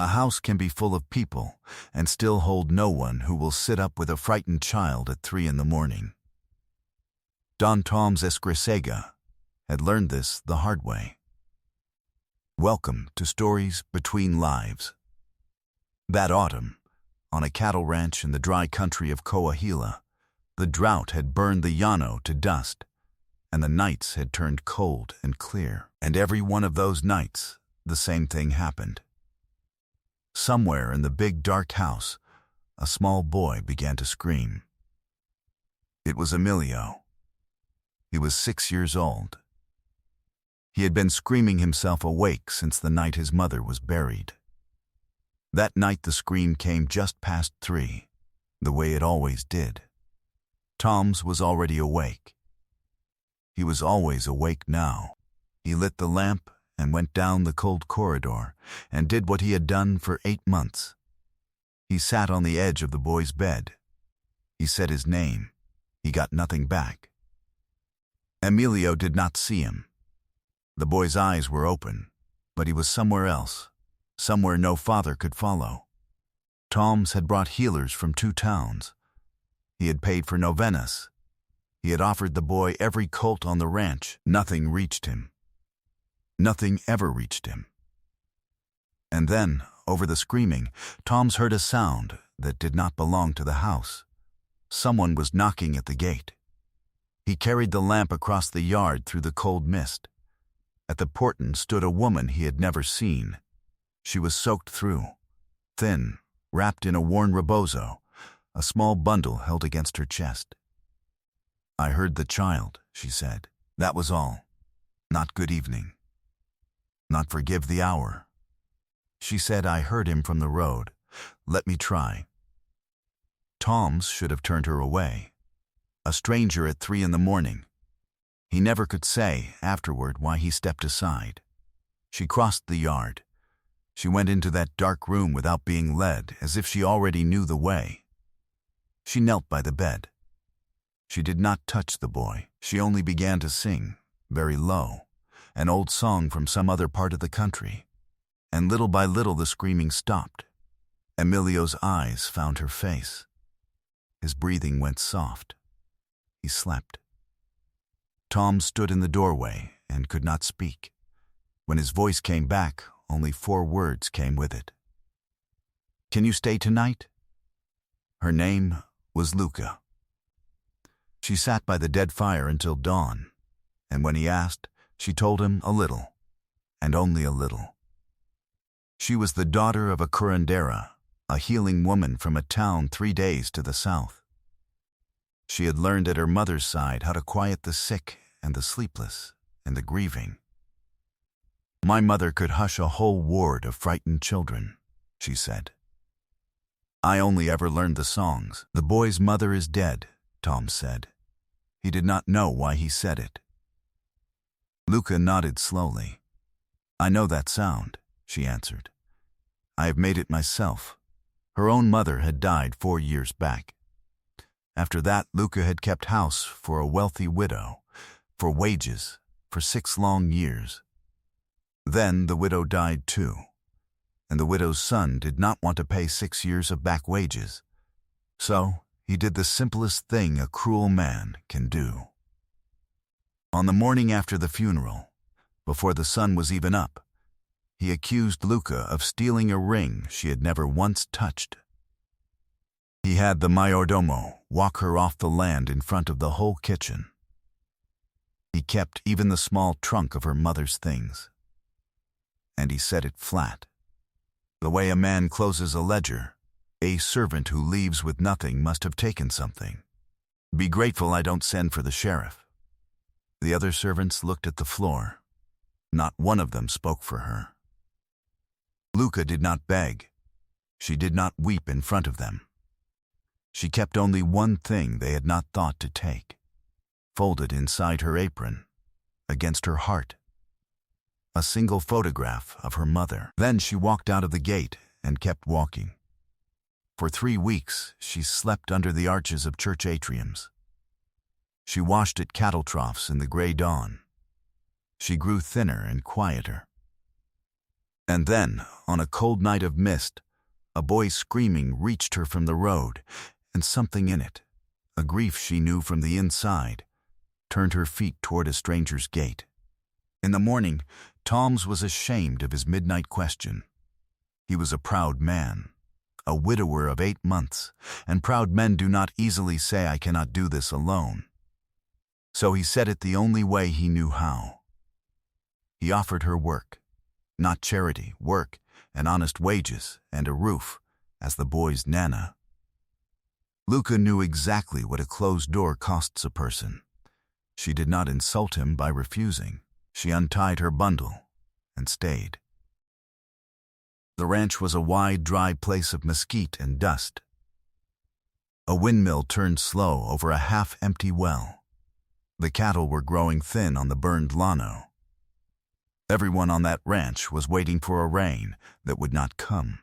A house can be full of people and still hold no one who will sit up with a frightened child at 3 in the morning. Don Toms Escrisega had learned this the hard way. Welcome to Stories Between Lives. That autumn, on a cattle ranch in the dry country of Coahuila, the drought had burned the llano to dust, and the nights had turned cold and clear. And every one of those nights, the same thing happened. Somewhere in the big dark house, a small boy began to scream. It was Emilio. He was 6 years old. He had been screaming himself awake since the night his mother was buried. That night the scream came just past 3, the way it always did. Toms was already awake. He was always awake now. He lit the lamp and went down the cold corridor and did what he had done for 8 months. He sat on the edge of the boy's bed. He said his name. He got nothing back. Emilio did not see him. The boy's eyes were open, but he was somewhere else, somewhere no father could follow. Toms had brought healers from 2 towns. He had paid for novenas. He had offered the boy every colt on the ranch. Nothing reached him. Nothing ever reached him. And then, over the screaming, Toms heard a sound that did not belong to the house. Someone was knocking at the gate. He carried the lamp across the yard through the cold mist. At the porton stood a woman he had never seen. She was soaked through, thin, wrapped in a worn rebozo, a small bundle held against her chest. "I heard the child," she said. "That was all. Not good evening. Not forgive the hour." She said, "I heard him from the road. Let me try." Toms should have turned her away. A stranger at 3 in the morning. He never could say, afterward, why he stepped aside. She crossed the yard. She went into that dark room without being led, as if she already knew the way. She knelt by the bed. She did not touch the boy. She only began to sing, very low, an old song from some other part of the country. And little by little the screaming stopped. Emilio's eyes found her face. His breathing went soft. He slept. Tom stood in the doorway and could not speak. When his voice came back, only 4 words came with it. "Can you stay tonight?" Her name was Luca. She sat by the dead fire until dawn, and when he asked, she told him a little, and only a little. She was the daughter of a curandera, a healing woman from a town 3 days to the south. She had learned at her mother's side how to quiet the sick and the sleepless and the grieving. "My mother could hush a whole ward of frightened children," she said. "I only ever learned the songs." "The boy's mother is dead," Tom said. He did not know why he said it. Luca nodded slowly. "I know that sound," she answered. "I have made it myself." Her own mother had died 4 years back. After that, Luca had kept house for a wealthy widow, for wages, for 6 long years. Then the widow died too, and the widow's son did not want to pay 6 years of back wages. So he did the simplest thing a cruel man can do. On the morning after the funeral, before the sun was even up, he accused Luca of stealing a ring she had never once touched. He had the mayordomo walk her off the land in front of the whole kitchen. He kept even the small trunk of her mother's things. And he said it flat. The way a man closes a ledger, a servant who leaves with nothing must have taken something. "Be grateful I don't send for the sheriff." The other servants looked at the floor. Not one of them spoke for her. Luca did not beg. She did not weep in front of them. She kept only one thing they had not thought to take, folded inside her apron, against her heart. A single photograph of her mother. Then she walked out of the gate and kept walking. For 3 weeks, she slept under the arches of church atriums. She washed at cattle troughs in the gray dawn. She grew thinner and quieter. And then, on a cold night of mist, a boy screaming reached her from the road, and something in it, a grief she knew from the inside, turned her feet toward a stranger's gate. In the morning, Toms was ashamed of his midnight question. He was a proud man, a widower of 8 months, and proud men do not easily say, "I cannot do this alone." So he said it the only way he knew how. He offered her work, not charity, work and honest wages and a roof, as the boy's Nana. Luca knew exactly what a closed door costs a person. She did not insult him by refusing. She untied her bundle and stayed. The ranch was a wide, dry place of mesquite and dust. A windmill turned slow over a half-empty well. The cattle were growing thin on the burned llano. Everyone on that ranch was waiting for a rain that would not come.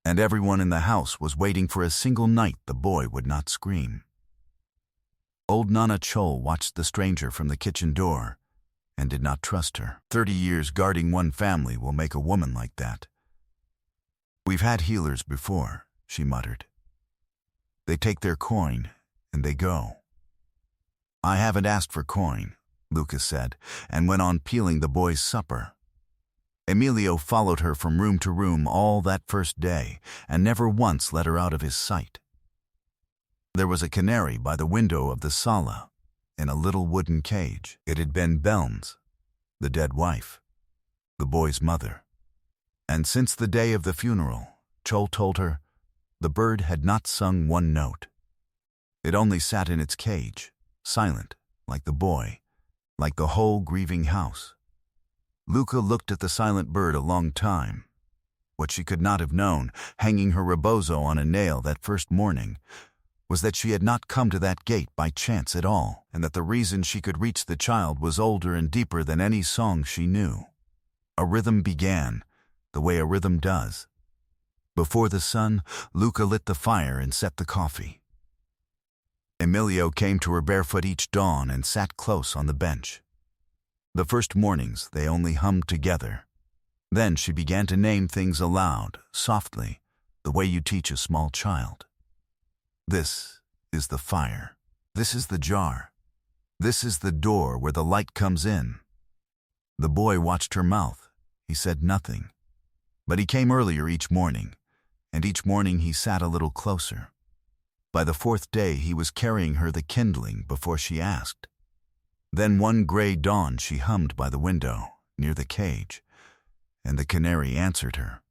And everyone in the house was waiting for a single night the boy would not scream. Old Nana Chol watched the stranger from the kitchen door and did not trust her. 30 years guarding one family will make a woman like that. "We've had healers before," she muttered. "They take their coin and they go." "I haven't asked for coin," Lucas said, and went on peeling the boy's supper. Emilio followed her from room to room all that first day and never once let her out of his sight. There was a canary by the window of the sala, in a little wooden cage. It had been Belm's, the dead wife, the boy's mother. And since the day of the funeral, Chol told her, the bird had not sung one note. It only sat in its cage, silent, like the boy, like the whole grieving house. Luca looked at the silent bird a long time. What she could not have known, hanging her rebozo on a nail that first morning, was that she had not come to that gate by chance at all, and that the reason she could reach the child was older and deeper than any song she knew. A rhythm began, the way a rhythm does. Before the sun, Luca lit the fire and set the coffee. Emilio came to her barefoot each dawn and sat close on the bench. The first mornings they only hummed together. Then she began to name things aloud, softly, the way you teach a small child. "This is the fire. This is the jar. This is the door where the light comes in." The boy watched her mouth. He said nothing. But he came earlier each morning, and each morning he sat a little closer. By the 4th day he was carrying her the kindling before she asked. Then one gray dawn she hummed by the window, near the cage, and the canary answered her.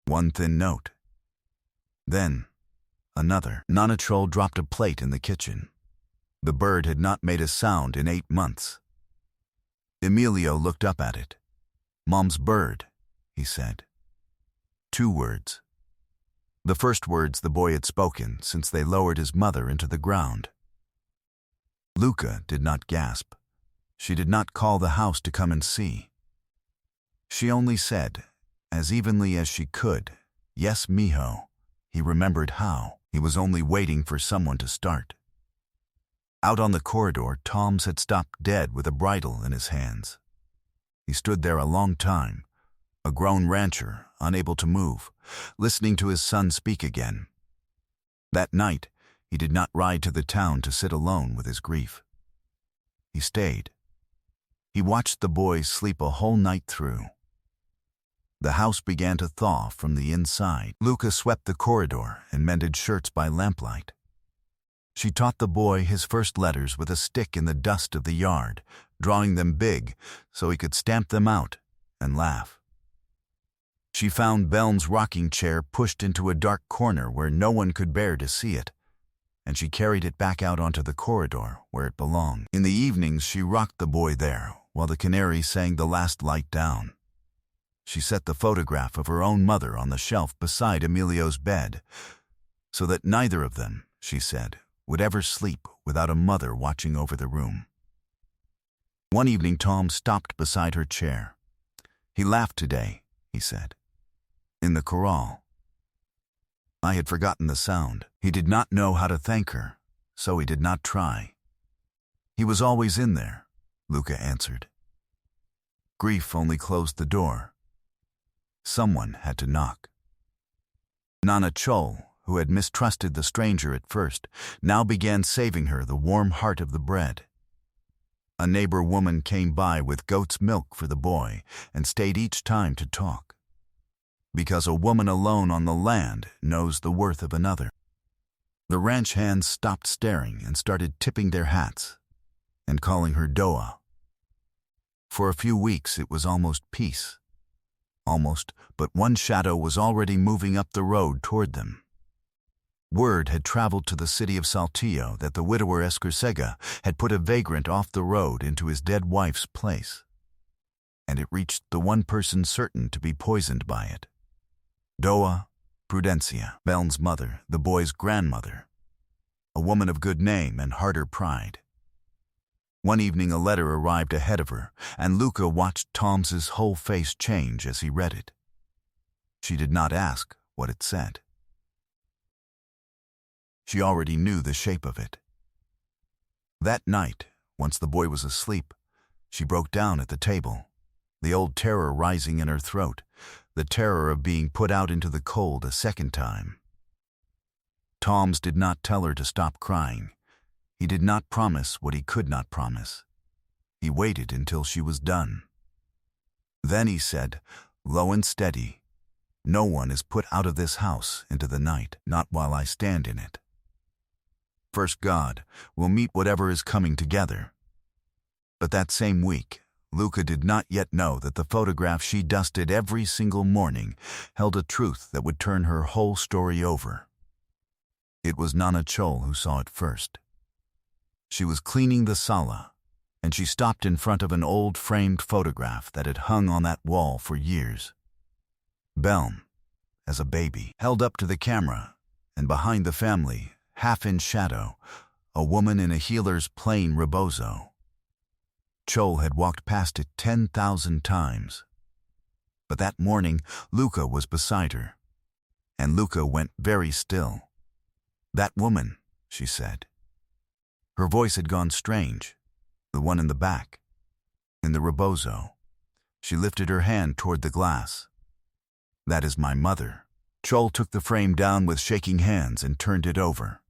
One thin note. Then another. Nana Chol dropped a plate in the kitchen. The bird had not made a sound in 8 months. Emilio looked up at it. "Mom's bird," he said. 2 words. The first words the boy had spoken since they lowered his mother into the ground. Luca did not gasp. She did not call the house to come and see. She only said, as evenly as she could, "Yes, mijo." He remembered how. He was only waiting for someone to start. Out on the corridor, Toms had stopped dead with a bridle in his hands. He stood there a long time, a grown rancher, unable to move, listening to his son speak again. That night, he did not ride to the town to sit alone with his grief. He stayed. He watched the boys sleep a whole night through. The house began to thaw from the inside. Luca swept the corridor and mended shirts by lamplight. She taught the boy his first letters with a stick in the dust of the yard, drawing them big so he could stamp them out and laugh. She found Belm's rocking chair pushed into a dark corner where no one could bear to see it, and she carried it back out onto the corridor where it belonged. In the evenings, she rocked the boy there while the canary sang the last light down. She set the photograph of her own mother on the shelf beside Emilio's bed, so that neither of them, she said, would ever sleep without a mother watching over the room. One evening, Tom stopped beside her chair. "He laughed today," he said. "In the corral." I had forgotten the sound. He did not know how to thank her, so he did not try. "He was always in there," Luca answered. Grief only closed the door. Someone had to knock. Nana Chol, who had mistrusted the stranger at first, now began saving her the warm heart of the bread. A neighbor woman came by with goat's milk for the boy and stayed each time to talk. Because a woman alone on the land knows the worth of another. The ranch hands stopped staring and started tipping their hats and calling her Doa. For a few weeks it was almost peace. Almost, but one shadow was already moving up the road toward them. Word had traveled to the city of Saltillo that the widower Escrisega had put a vagrant off the road into his dead wife's place. And it reached the one person certain to be poisoned by it. Doa Prudencia, Beln's mother, the boy's grandmother. A woman of good name and harder pride. One evening a letter arrived ahead of her, and Luca watched Tom's whole face change as he read it. She did not ask what it said. She already knew the shape of it. That night, once the boy was asleep, she broke down at the table, the old terror rising in her throat, the terror of being put out into the cold a second time. Toms did not tell her to stop crying. He did not promise what he could not promise. He waited until she was done. Then he said, low and steady, "No one is put out of this house into the night, not while I stand in it. First God will meet whatever is coming together." But that same week, Luca did not yet know that the photograph she dusted every single morning held a truth that would turn her whole story over. It was Nana Chol who saw it first. She was cleaning the sala, and she stopped in front of an old framed photograph that had hung on that wall for years. Beln, as a baby, held up to the camera, and behind the family, half in shadow, a woman in a healer's plain rebozo. Chol had walked past it 10,000 times. But that morning, Luca was beside her, and Luca went very still. "That woman," she said. Her voice had gone strange, the one in the back, in the rebozo. She lifted her hand toward the glass. "That is my mother." Chol took the frame down with shaking hands and turned it over.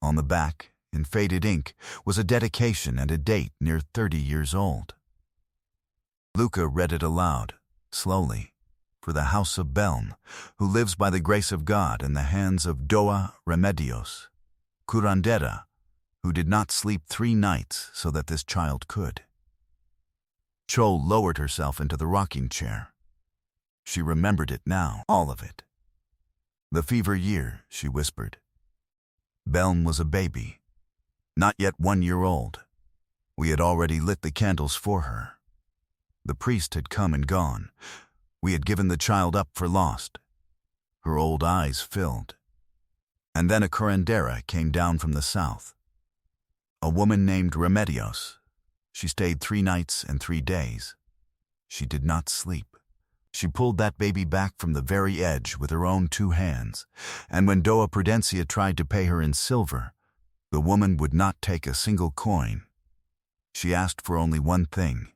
On the back, in faded ink, was a dedication and a date near 30 years old. Luca read it aloud, slowly, for the house of Beln, who lives by the grace of God in the hands of Doa Remedios, curandera, who did not sleep 3 nights so that this child could. Chol lowered herself into the rocking chair. She remembered it now, all of it. "The fever year," she whispered. Beln was a baby, not yet 1 year old. We had already lit the candles for her. The priest had come and gone. We had given the child up for lost. Her old eyes filled. And then a curandera came down from the south. A woman named Remedios. She stayed 3 nights and 3 days. She did not sleep. She pulled that baby back from the very edge with her own 2 hands, and when Doa Prudencia tried to pay her in silver, the woman would not take a single coin. She asked for only one thing,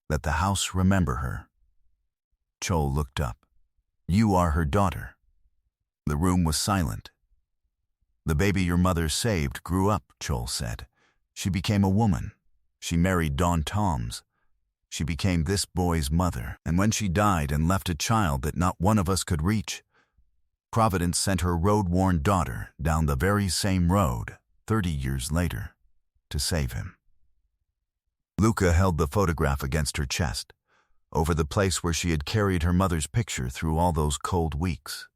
that the house remember her. Chol looked up. "You are her daughter." The room was silent. "The baby your mother saved grew up," Chol said. "She became a woman. She married Don Toms. She became this boy's mother, and when she died and left a child that not one of us could reach, Providence sent her road-worn daughter down the very same road 30 years later to save him." Luca held the photograph against her chest, over the place where she had carried her mother's picture through all those cold weeks.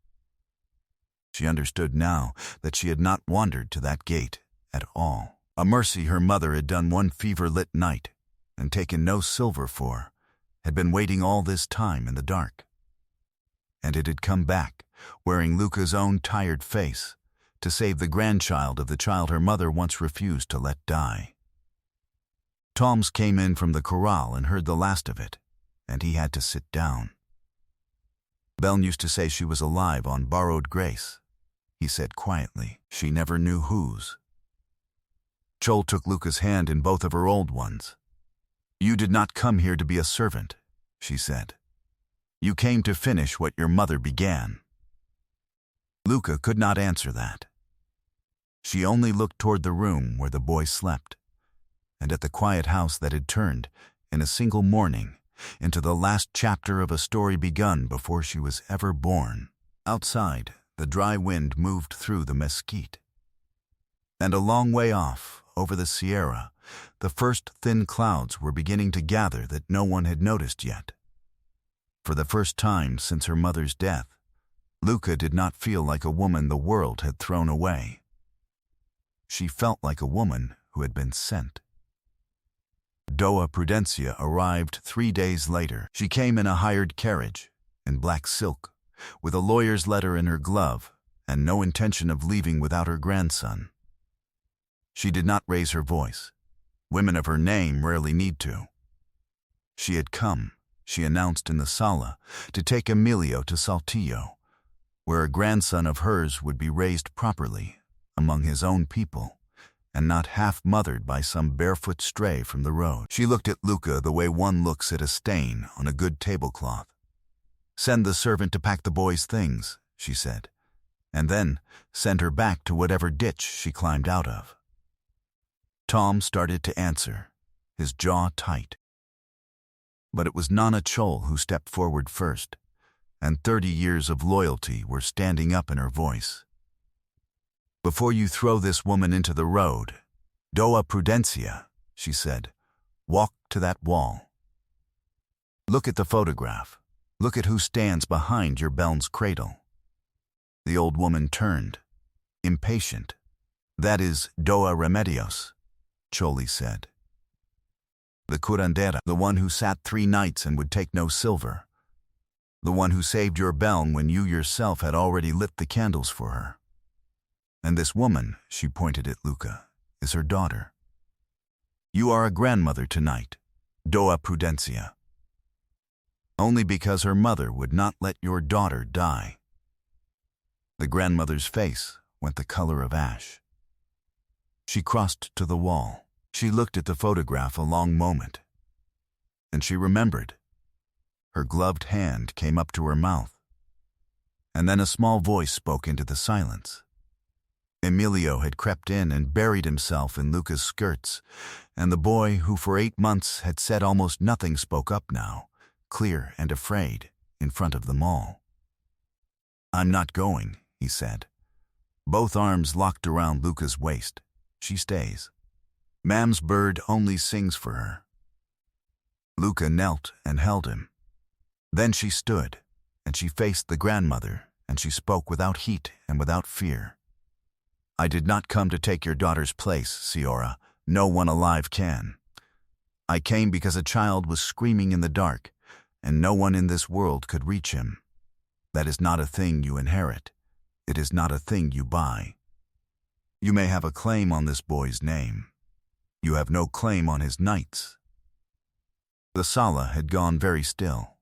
She understood now that she had not wandered to that gate at all. A mercy her mother had done one fever-lit night and taken no silver for, had been waiting all this time in the dark. And it had come back, wearing Luca's own tired face, to save the grandchild of the child her mother once refused to let die. Toms came in from the corral and heard the last of it, and he had to sit down. "Beln used to say she was alive on borrowed grace," he said quietly. "She never knew whose." Chol took Luca's hand in both of her old ones. "You did not come here to be a servant," she said. You came to finish what your mother began." Luca could not answer that. She only looked toward the room where the boy slept, and at the quiet house that had turned, in a single morning, into the last chapter of a story begun before she was ever born. Outside, the dry wind moved through the mesquite. And a long way off, over the Sierra, the first thin clouds were beginning to gather that no one had noticed yet. For the first time since her mother's death, Luca did not feel like a woman the world had thrown away. She felt like a woman who had been sent. Doa Prudencia arrived 3 days later. She came in a hired carriage, in black silk, with a lawyer's letter in her glove, and no intention of leaving without her grandson. She did not raise her voice. Women of her name rarely need to. She had come, she announced in the sala, to take Emilio to Saltillo, where a grandson of hers would be raised properly, among his own people, and not half-mothered by some barefoot stray from the road. She looked at Luca the way one looks at a stain on a good tablecloth. "Send the servant to pack the boy's things," she said, and then send her back to whatever ditch she climbed out of. Tom started to answer, his jaw tight. But it was Nana Chol who stepped forward first, and 30 years of loyalty were standing up in her voice. "Before you throw this woman into the road, Doa Prudencia," she said, "walk to that wall. Look at the photograph. Look at who stands behind your Beln's cradle." The old woman turned, impatient. "That is Doa Remedios," Choli said. "The curandera, the one who sat 3 nights and would take no silver. The one who saved your Beln when you yourself had already lit the candles for her. And this woman," she pointed at Luca, "is her daughter. You are a grandmother tonight, Doa Prudencia. Only because her mother would not let your daughter die." The grandmother's face went the color of ash. She crossed to the wall. She looked at the photograph a long moment. And she remembered. Her gloved hand came up to her mouth. And then a small voice spoke into the silence. Emilio had crept in and buried himself in Luca's skirts, and the boy who for 8 months had said almost nothing spoke up now, clear and afraid, in front of them all. "I'm not going," he said. Both arms locked around Luca's waist. "She stays. Mam's bird only sings for her." Luca knelt and held him. Then she stood, and she faced the grandmother, and she spoke without heat and without fear. "I did not come to take your daughter's place, Ciora. No one alive can. I came because a child was screaming in the dark, and no one in this world could reach him. That is not a thing you inherit. It is not a thing you buy. You may have a claim on this boy's name. You have no claim on his nights." The sala had gone very still.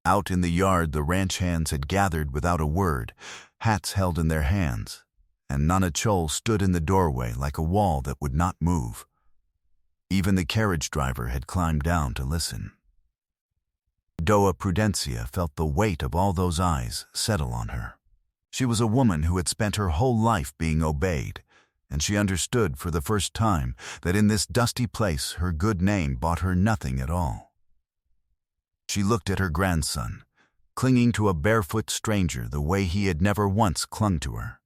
Out in the yard the ranch hands had gathered without a word, hats held in their hands, and Nana Chol stood in the doorway like a wall that would not move. Even the carriage driver had climbed down to listen. Doa Prudencia felt the weight of all those eyes settle on her. She was a woman who had spent her whole life being obeyed, and she understood for the first time that in this dusty place her good name bought her nothing at all. She looked at her grandson, clinging to a barefoot stranger the way he had never once clung to her.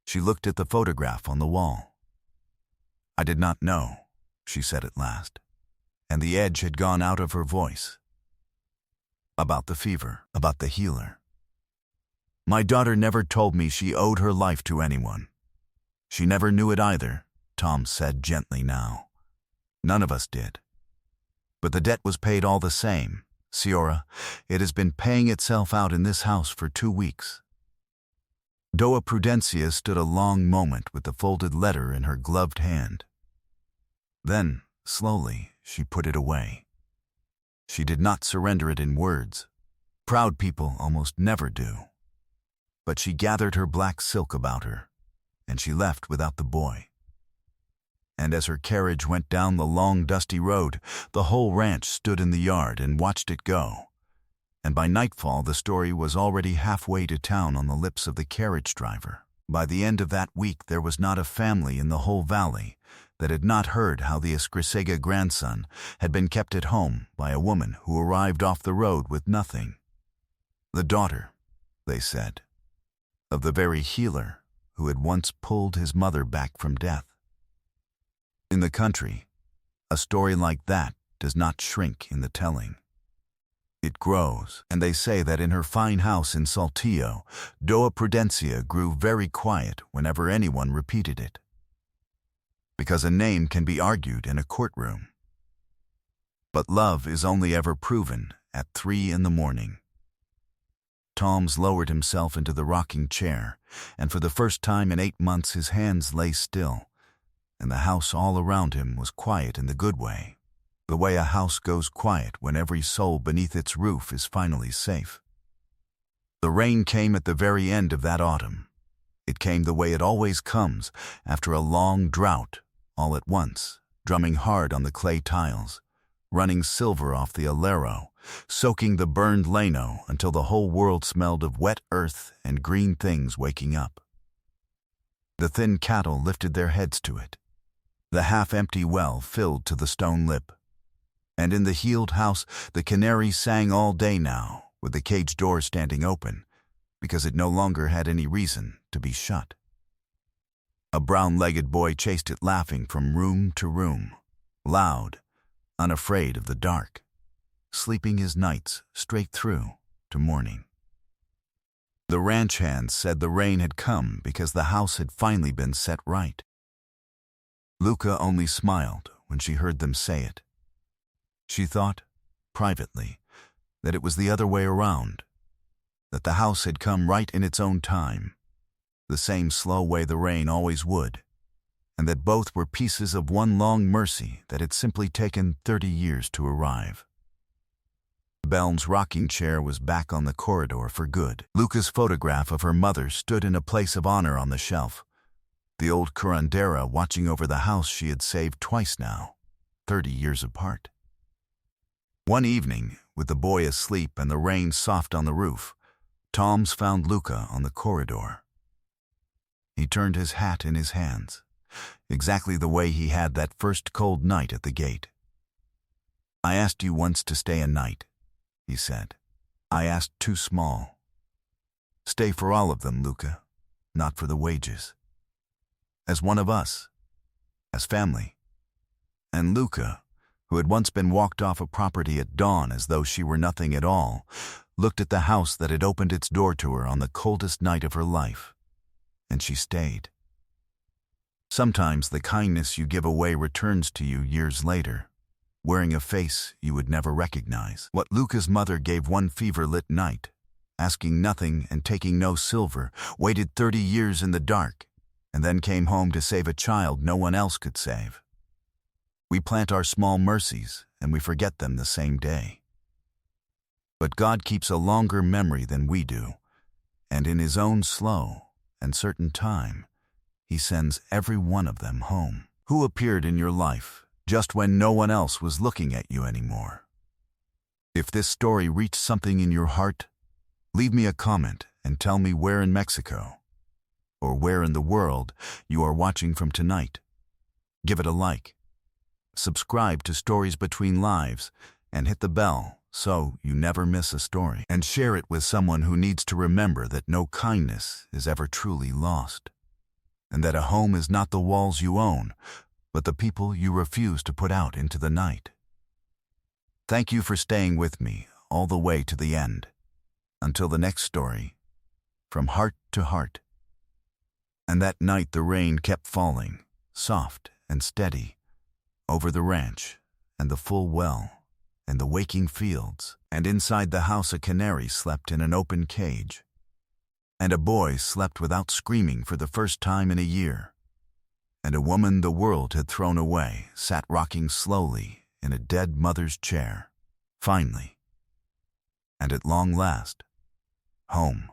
She looked at the photograph on the wall. "I did not know," she said at last, and the edge had gone out of her voice. "About the fever, about the healer. My daughter never told me she owed her life to anyone. She never knew it either," Tom said gently now. "None of us did. But the debt was paid all the same. Ciora, it has been paying itself out in this house for 2 weeks." Doa Prudencia stood a long moment with the folded letter in her gloved hand. Then, slowly, she put it away. She did not surrender it in words. Proud people almost never do. But she gathered her black silk about her, and she left without the boy. And as her carriage went down the long dusty road, the whole ranch stood in the yard and watched it go, and by nightfall the story was already halfway to town on the lips of the carriage driver. By the end of that week there was not a family in the whole valley that had not heard how the Escrisega grandson had been kept at home by a woman who arrived off the road with nothing. The daughter, they said, of the very healer who had once pulled his mother back from death. In the country, a story like that does not shrink in the telling. It grows, and they say that in her fine house in Saltillo, Doa Prudencia grew very quiet whenever anyone repeated it. Because a name can be argued in a courtroom. But love is only ever proven at 3 in the morning. Toms lowered himself into the rocking chair, and for the first time in 8 months his hands lay still, and the house all around him was quiet in the good way. The way a house goes quiet when every soul beneath its roof is finally safe. The rain came at the very end of that autumn. It came the way it always comes after a long drought, all at once, drumming hard on the clay tiles, running silver off the alero, soaking the burned leno until the whole world smelled of wet earth and green things waking up. The thin cattle lifted their heads to it. The half-empty well filled to the stone lip. And in the healed house the canary sang all day now, with the cage door standing open, because it no longer had any reason to be shut. A brown-legged boy chased it laughing from room to room, loud, unafraid of the dark, sleeping his nights straight through to morning. The ranch hands said the rain had come because the house had finally been set right. Luca only smiled when she heard them say it. She thought, privately, that it was the other way around, that the house had come right in its own time, the same slow way the rain always would, and that both were pieces of one long mercy that had simply taken 30 years to arrive. Belm's rocking chair was back on the corridor for good. Luca's photograph of her mother stood in a place of honor on the shelf, the old curandera watching over the house she had saved twice now, 30 years apart. One evening, with the boy asleep and the rain soft on the roof, Toms found Luca on the corridor. He turned his hat in his hands, exactly the way he had that first cold night at the gate. "I asked you once to stay a night," he said. "I asked too small. Stay for all of them, Luca, not for the wages. As one of us, as family." And Luca, who had once been walked off a property at dawn as though she were nothing at all, looked at the house that had opened its door to her on the coldest night of her life, and she stayed. Sometimes the kindness you give away returns to you years later, wearing a face you would never recognize. What Luca's mother gave one fever-lit night, asking nothing and taking no silver, waited 30 years in the dark, and then came home to save a child no one else could save. We plant our small mercies, and we forget them the same day. But God keeps a longer memory than we do, and in His own slow and certain time, He sends every one of them home. Who appeared in your life just when no one else was looking at you anymore? If this story reached something in your heart, leave me a comment and tell me where in Mexico, or where in the world you are watching from tonight. Give it a like. Subscribe to Stories Between Lives and hit the bell so you never miss a story. And share it with someone who needs to remember that no kindness is ever truly lost, and that a home is not the walls you own, but the people you refuse to put out into the night. Thank you for staying with me all the way to the end. Until the next story, from heart to heart. And that night the rain kept falling, soft and steady, over the ranch, and the full well, and the waking fields, and inside the house a canary slept in an open cage, and a boy slept without screaming for the first time in a year, and a woman the world had thrown away sat rocking slowly in a dead mother's chair, finally, and at long last, home.